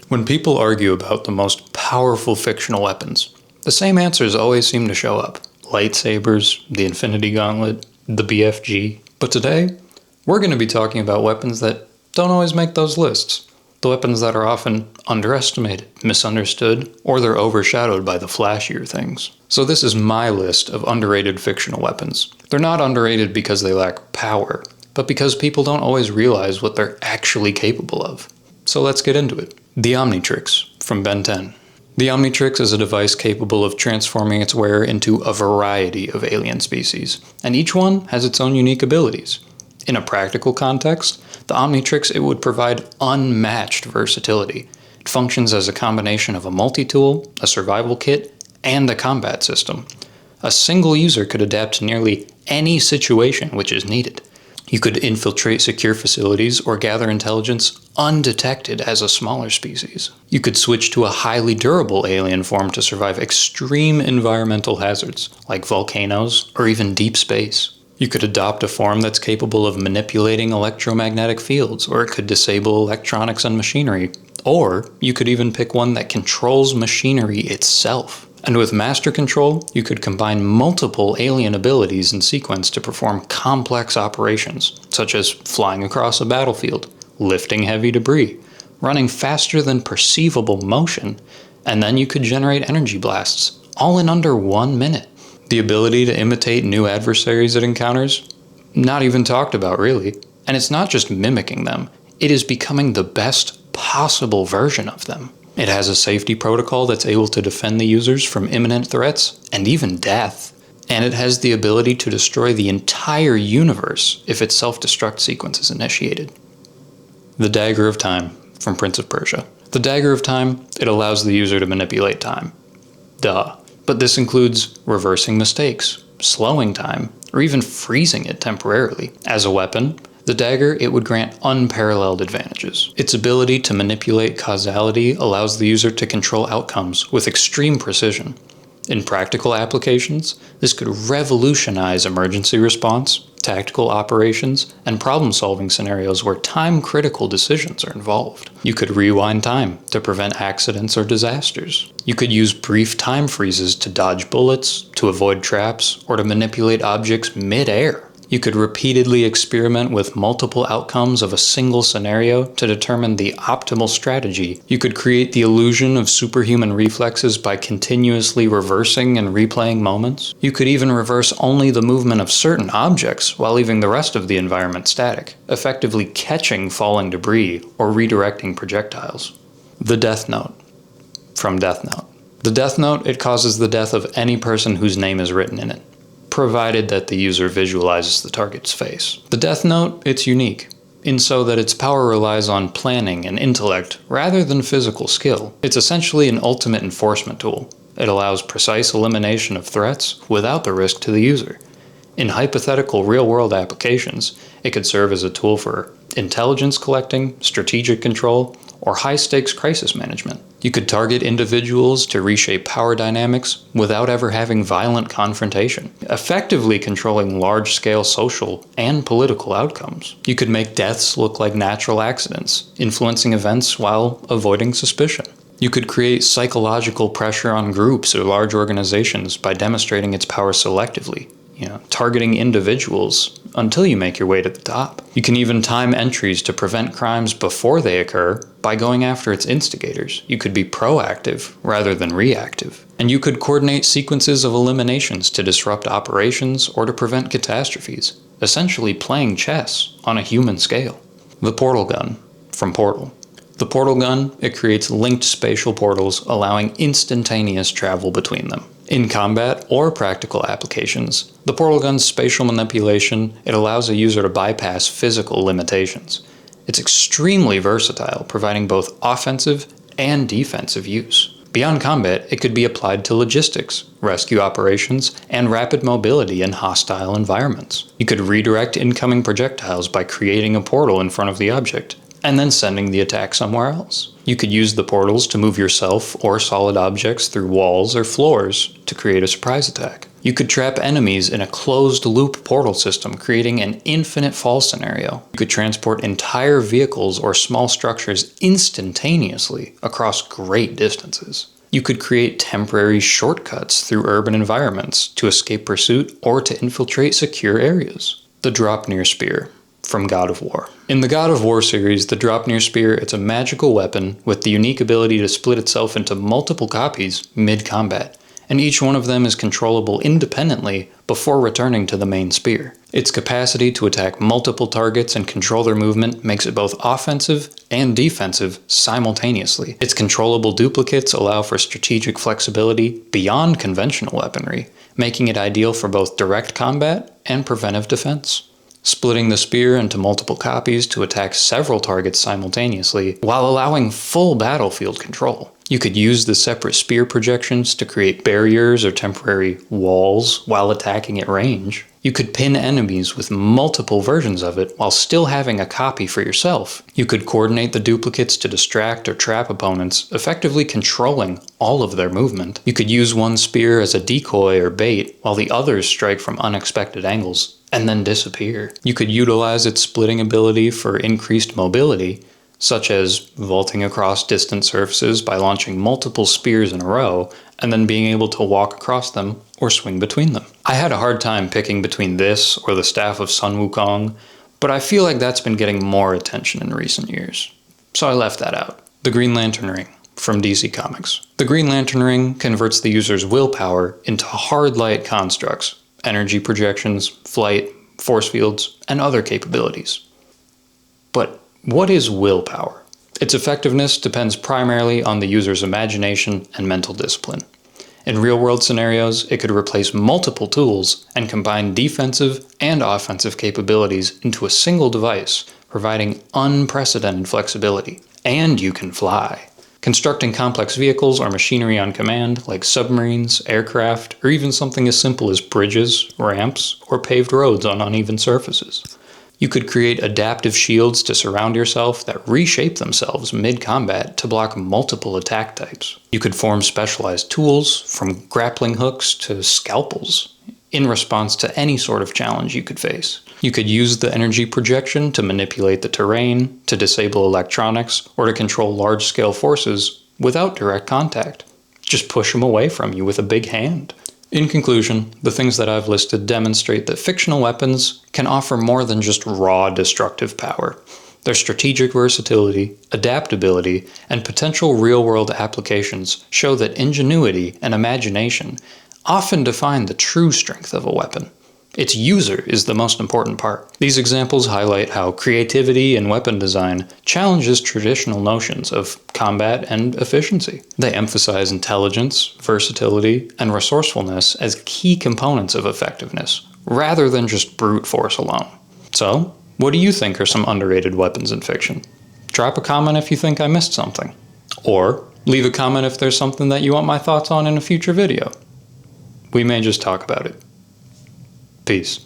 When people argue about the most powerful fictional weapons, the same answers always seem to show up. Lightsabers, the Infinity Gauntlet, the BFG. But today, we're going to be talking about weapons that don't always make those lists. The weapons that are often underestimated, misunderstood, or they're overshadowed by the flashier things. So this is my list of underrated fictional weapons. They're not underrated because they lack power, but because people don't always realize what they're actually capable of. So let's get into it. The Omnitrix from Ben 10. The Omnitrix is a device capable of transforming its wearer into a variety of alien species, and each one has its own unique abilities. In a practical context, the Omnitrix would provide unmatched versatility. It functions as a combination of a multi-tool, a survival kit, and a combat system. A single user could adapt to nearly any situation which is needed. You could infiltrate secure facilities or gather intelligence undetected as a smaller species. You could switch to a highly durable alien form to survive extreme environmental hazards, like volcanoes or even deep space. You could adopt a form that's capable of manipulating electromagnetic fields, or it could disable electronics and machinery. Or you could even pick one that controls machinery itself. And with Master Control, you could combine multiple alien abilities in sequence to perform complex operations, such as flying across a battlefield, lifting heavy debris, running faster than perceivable motion, and then you could generate energy blasts, all in under 1 minute. The ability to imitate new adversaries it encounters? Not even talked about, really. And it's not just mimicking them, it is becoming the best possible version of them. It has a safety protocol that's able to defend the users from imminent threats and even death. And it has the ability to destroy the entire universe if its self-destruct sequence is initiated. The Dagger of Time from Prince of Persia. The Dagger of Time, it allows the user to manipulate time. Duh. But this includes reversing mistakes, slowing time, or even freezing it temporarily. As a weapon, the dagger, it would grant unparalleled advantages. Its ability to manipulate causality allows the user to control outcomes with extreme precision. In practical applications, this could revolutionize emergency response, tactical operations, and problem-solving scenarios where time-critical decisions are involved. You could rewind time to prevent accidents or disasters. You could use brief time freezes to dodge bullets, to avoid traps, or to manipulate objects mid-air. You could repeatedly experiment with multiple outcomes of a single scenario to determine the optimal strategy. You could create the illusion of superhuman reflexes by continuously reversing and replaying moments. You could even reverse only the movement of certain objects while leaving the rest of the environment static, effectively catching falling debris or redirecting projectiles. The Death Note from Death Note. The Death Note, it causes the death of any person whose name is written in it, provided that the user visualizes the target's face. The Death Note, it's unique, in so that its power relies on planning and intellect rather than physical skill. It's essentially an ultimate enforcement tool. It allows precise elimination of threats without the risk to the user. In hypothetical real-world applications, it could serve as a tool for intelligence collecting, strategic control, or high-stakes crisis management. You could target individuals to reshape power dynamics without ever having violent confrontation, effectively controlling large-scale social and political outcomes. You could make deaths look like natural accidents, influencing events while avoiding suspicion. You could create psychological pressure on groups or large organizations by demonstrating its power selectively, targeting individuals until you make your way to the top. You can even time entries to prevent crimes before they occur by going after its instigators. You could be proactive rather than reactive. And you could coordinate sequences of eliminations to disrupt operations or to prevent catastrophes, essentially playing chess on a human scale. The Portal Gun from Portal. The Portal Gun, it creates linked spatial portals allowing instantaneous travel between them. In combat or practical applications, the Portal Gun's spatial manipulation, it allows a user to bypass physical limitations. It's extremely versatile, providing both offensive and defensive use. Beyond combat, it could be applied to logistics, rescue operations, and rapid mobility in hostile environments. You could redirect incoming projectiles by creating a portal in front of the object, and then sending the attack somewhere else. You could use the portals to move yourself or solid objects through walls or floors to create a surprise attack. You could trap enemies in a closed-loop portal system, creating an infinite fall scenario. You could transport entire vehicles or small structures instantaneously across great distances. You could create temporary shortcuts through urban environments to escape pursuit or to infiltrate secure areas. The Dropnir Spear from God of War. In the God of War series, the Dropnir Spear is a magical weapon with the unique ability to split itself into multiple copies mid-combat, and each one of them is controllable independently before returning to the main spear. Its capacity to attack multiple targets and control their movement makes it both offensive and defensive simultaneously. Its controllable duplicates allow for strategic flexibility beyond conventional weaponry, making it ideal for both direct combat and preventive defense. Splitting the spear into multiple copies to attack several targets simultaneously while allowing full battlefield control. You could use the separate spear projections to create barriers or temporary walls while attacking at range. You could pin enemies with multiple versions of it while still having a copy for yourself. You could coordinate the duplicates to distract or trap opponents, effectively controlling all of their movement. You could use one spear as a decoy or bait while the others strike from unexpected angles and then disappear. You could utilize its splitting ability for increased mobility, such as vaulting across distant surfaces by launching multiple spears in a row and then being able to walk across them or swing between them. I had a hard time picking between this or the Staff of Sun Wukong, but I feel like that's been getting more attention in recent years, so I left that out. The Green Lantern Ring from DC Comics. The Green Lantern Ring converts the user's willpower into hard light constructs, energy projections, flight, force fields, and other capabilities. But what is willpower? Its effectiveness depends primarily on the user's imagination and mental discipline. In real-world scenarios, it could replace multiple tools and combine defensive and offensive capabilities into a single device, providing unprecedented flexibility. And you can fly. Constructing complex vehicles or machinery on command, like submarines, aircraft, or even something as simple as bridges, ramps, or paved roads on uneven surfaces. You could create adaptive shields to surround yourself that reshape themselves mid-combat to block multiple attack types. You could form specialized tools, from grappling hooks to scalpels, in response to any sort of challenge you could face. You could use the energy projection to manipulate the terrain, to disable electronics, or to control large-scale forces without direct contact. Just push them away from you with a big hand. In conclusion, the things that I've listed demonstrate that fictional weapons can offer more than just raw destructive power. Their strategic versatility, adaptability, and potential real-world applications show that ingenuity and imagination often define the true strength of a weapon. Its user is the most important part. These examples highlight how creativity in weapon design challenges traditional notions of combat and efficiency. They emphasize intelligence, versatility, and resourcefulness as key components of effectiveness, rather than just brute force alone. So, what do you think are some underrated weapons in fiction? Drop a comment if you think I missed something. Or, leave a comment if there's something that you want my thoughts on in a future video. We may just talk about it. Peace.